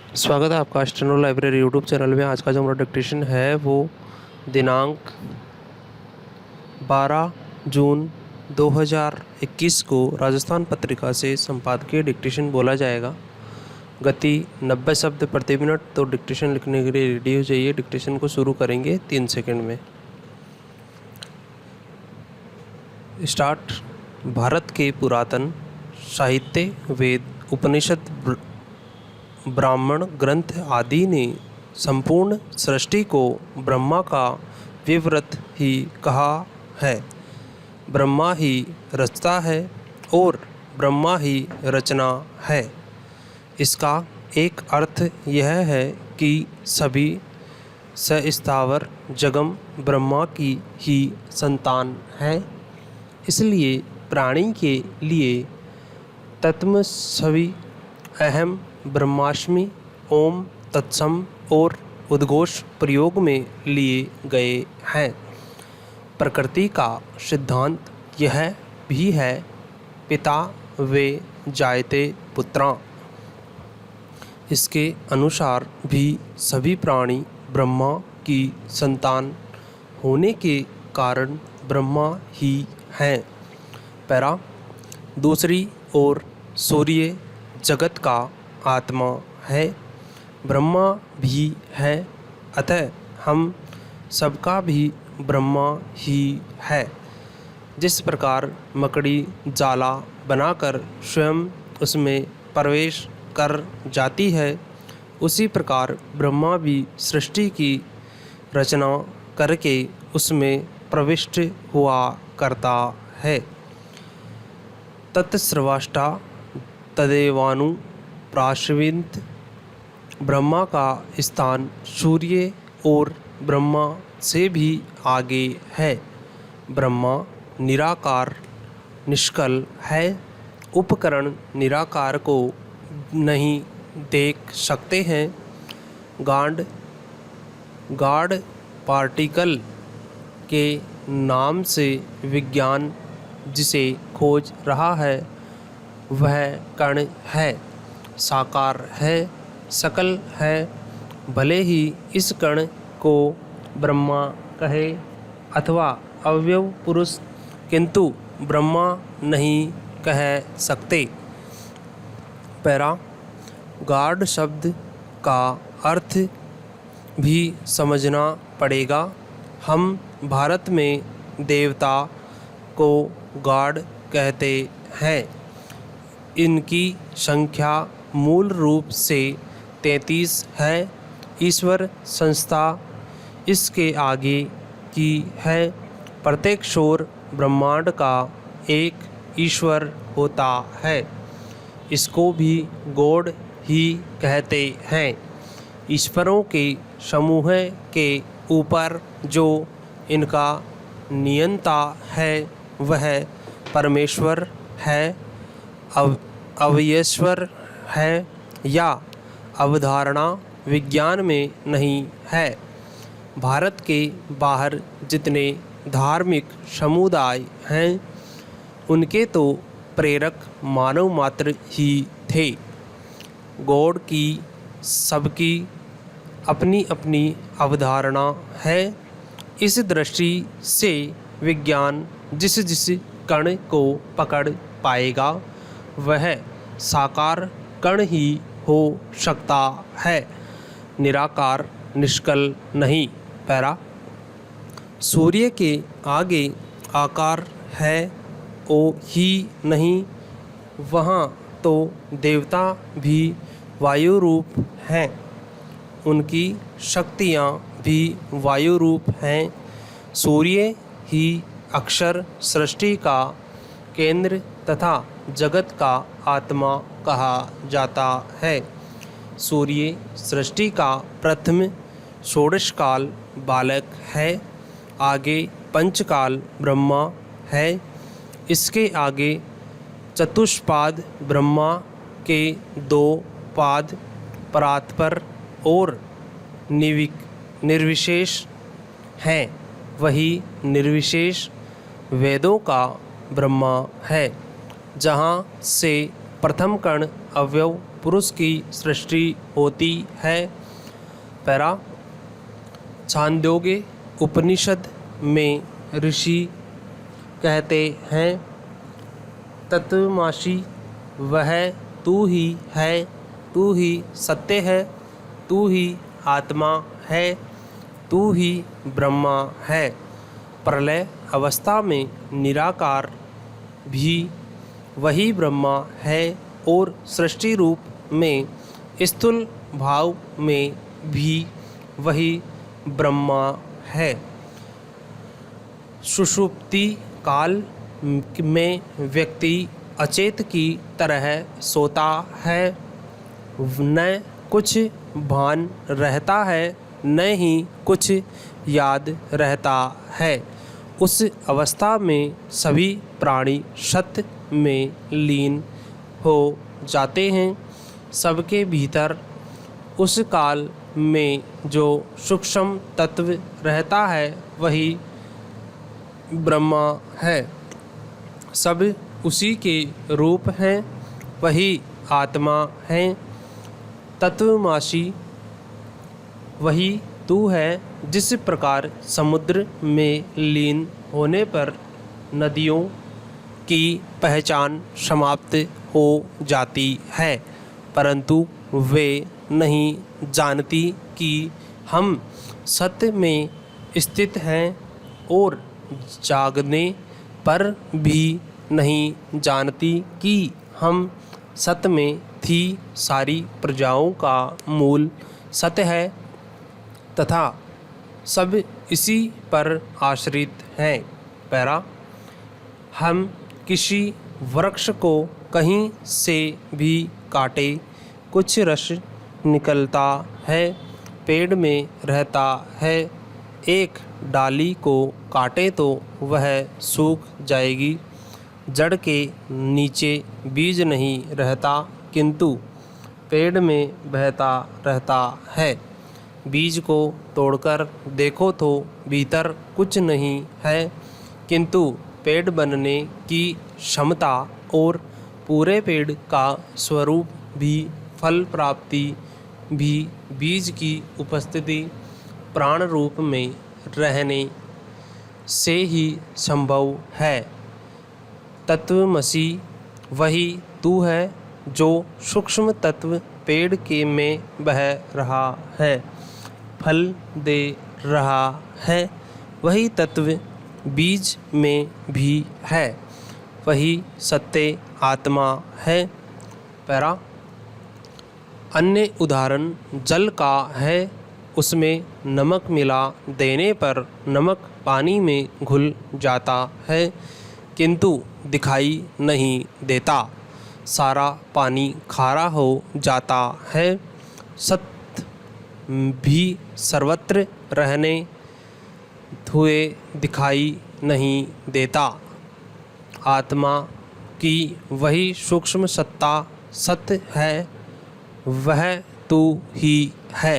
स्वागत है आपका एस्ट्रोनॉट लाइब्रेरी यूट्यूब चैनल में। आज का जो हमारा डिक्टेशन है वो दिनांक 12 जून 2021 को राजस्थान पत्रिका से संपादकीय डिक्टेशन बोला जाएगा। गति 90 शब्द प्रति मिनट। तो डिक्टेशन लिखने के लिए रेडी हो जाइए। डिक्टेशन को शुरू करेंगे 3 सेकंड में। स्टार्ट। भारत के पुरातन साहित्य, वेद, उपनिषद, ब्राह्मण ग्रंथ आदि ने संपूर्ण सृष्टि को ब्रह्मा का विवृत ही कहा है। ब्रह्मा ही रचता है और ब्रह्मा ही रचना है। इसका एक अर्थ यह है कि सभी सस्थावर जगम ब्रह्मा की ही संतान है। इसलिए प्राणी के लिए तत्समि अहम ब्रह्मास्मि, ओम तत्सम और उद्घोष प्रयोग में लिए गए हैं। प्रकृति का सिद्धांत यह भी है, पिता वे जायते पुत्राः। इसके अनुसार भी सभी प्राणी ब्रह्मा की संतान होने के कारण ब्रह्मा ही हैं। पैरा। दूसरी ओर सूर्य जगत का आत्मा है, ब्रह्मा भी है, अतः हम सबका भी ब्रह्मा ही है। जिस प्रकार मकड़ी जाला बनाकर स्वयं उसमें प्रवेश कर जाती है, उसी प्रकार ब्रह्मा भी सृष्टि की रचना करके उसमें प्रविष्ट हुआ करता है। तत्सर्वष्टा तदेवानु प्राश्वित। ब्रह्मा का स्थान सूर्य और ब्रह्मा से भी आगे है। ब्रह्मा निराकार निष्कल है। उपकरण निराकार को नहीं देख सकते हैं। गाड पार्टिकल के नाम से विज्ञान जिसे खोज रहा है वह कण है, साकार है, सकल है। भले ही इस कण को ब्रह्मा कहे अथवा अवयव पुरुष, किंतु ब्रह्मा नहीं कह सकते। पैरा। गाड शब्द का अर्थ भी समझना पड़ेगा। हम भारत में देवता को गाड कहते हैं। इनकी संख्या मूल रूप से 33 है। ईश्वर संस्था इसके आगे की है। प्रत्येक शोर ब्रह्मांड का एक ईश्वर होता है। इसको भी गॉड ही कहते हैं। ईश्वरों के समूह के ऊपर जो इनका नियंता है वह परमेश्वर है, अवयश्वर है या अवधारणा विज्ञान में नहीं है। भारत के बाहर जितने धार्मिक समुदाय हैं उनके तो प्रेरक मानव मात्र ही थे। गॉड की सबकी अपनी अपनी अवधारणा है। इस दृष्टि से विज्ञान जिस जिस कण को पकड़ पाएगा वह साकार कण ही हो सकता है, निराकार निष्कल नहीं। पैरा। सूर्य के आगे आकार है ओ ही नहीं, वहाँ तो देवता भी वायु रूप हैं, उनकी शक्तियाँ भी वायु रूप हैं। सूर्य ही अक्षर सृष्टि का केंद्र तथा जगत का आत्मा कहा जाता है। सूर्य सृष्टि का प्रथम षोडशकाल बालक है। आगे पंचकाल ब्रह्मा है। इसके आगे चतुष्पाद ब्रह्मा के 2 पाद परात्पर और निर्विशेष हैं। वही निर्विशेष वेदों का ब्रह्मा है, जहाँ से प्रथम कण अवयव पुरुष की सृष्टि होती है। पैरा छांदोग्य उपनिषद में ऋषि कहते हैं, तत्वमसि वह तू ही है, तू ही सत्य है, तू ही आत्मा है, तू ही ब्रह्मा है। प्रलय अवस्था में निराकार भी वही ब्रह्मा है और सृष्टि रूप में स्थूल भाव में भी वही ब्रह्मा है। सुषुप्ति काल में व्यक्ति अचेत की तरह सोता है, न कुछ भान रहता है, न ही कुछ याद रहता है। उस अवस्था में सभी प्राणी सत्य में लीन हो जाते हैं। सबके भीतर उस काल में जो सूक्ष्म तत्व रहता है वही ब्रह्मा है। सब उसी के रूप हैं, वही आत्मा है। तत्वमसि वही तू है। जिस प्रकार समुद्र में लीन होने पर नदियों की पहचान समाप्त हो जाती है, परंतु वे नहीं जानती कि हम सत्य में स्थित हैं, और जागने पर भी नहीं जानती कि हम सत्य में थी। सारी प्रजाओं का मूल सत्य है तथा सब इसी पर आश्रित हैं। पैरा हम किसी वृक्ष को कहीं से भी काटे, कुछ रस निकलता है, पेड़ में रहता है। एक डाली को काटे तो वह सूख जाएगी। जड़ के नीचे बीज नहीं रहता, किंतु पेड़ में बहता रहता है। बीज को तोड़कर देखो तो भीतर कुछ नहीं है, किंतु पेड़ बनने की क्षमता और पूरे पेड़ का स्वरूप भी, फल प्राप्ति भी बीज की उपस्थिति प्राण रूप में रहने से ही संभव है। तत्वमसि वही तू है जो सूक्ष्म तत्व पेड़ के में बह रहा है, फल दे रहा है। वही तत्व बीज में भी है, वही सत्य आत्मा है। पैरा अन्य उदाहरण जल का है। उसमें नमक मिला देने पर नमक पानी में घुल जाता है, किंतु दिखाई नहीं देता। सारा पानी खारा हो जाता है। सत्य भी सर्वत्र रहने हुए दिखाई नहीं देता। आत्मा की वही सूक्ष्म सत्ता सत्य है, वह तू ही है।